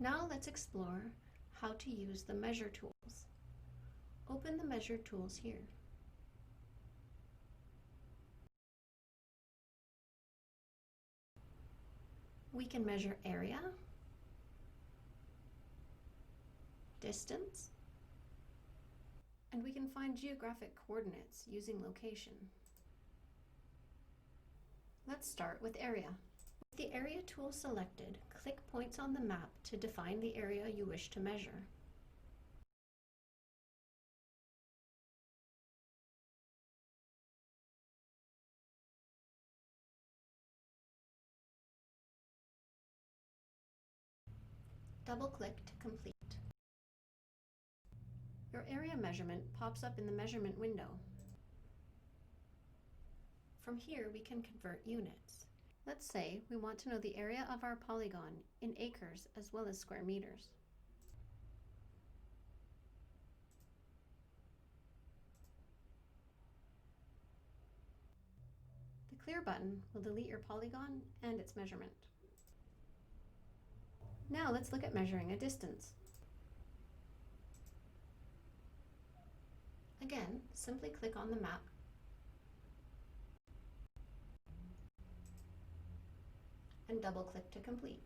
Now let's explore how to use the measure tools. Open the measure tools here. We can measure area, distance, and we can find geographic coordinates using location. Let's start with area. With the area tool selected, click points on the map to define the area you wish to measure. Double-click to complete. Your area measurement pops up in the measurement window. From here, we can convert units. Let's say we want to know the area of our polygon in acres as well as square meters. The clear button will delete your polygon and its measurement. Now let's look at measuring a distance. Again, simply click on the map and double-click to complete.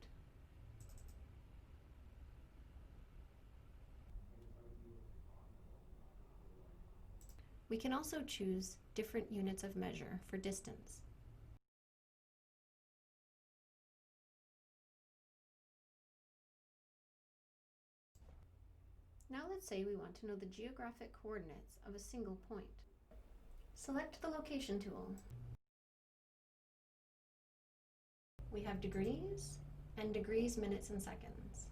We can also choose different units of measure for distance. Now let's say we want to know the geographic coordinates of a single point. Select the location tool. We have degrees and degrees, minutes, and seconds.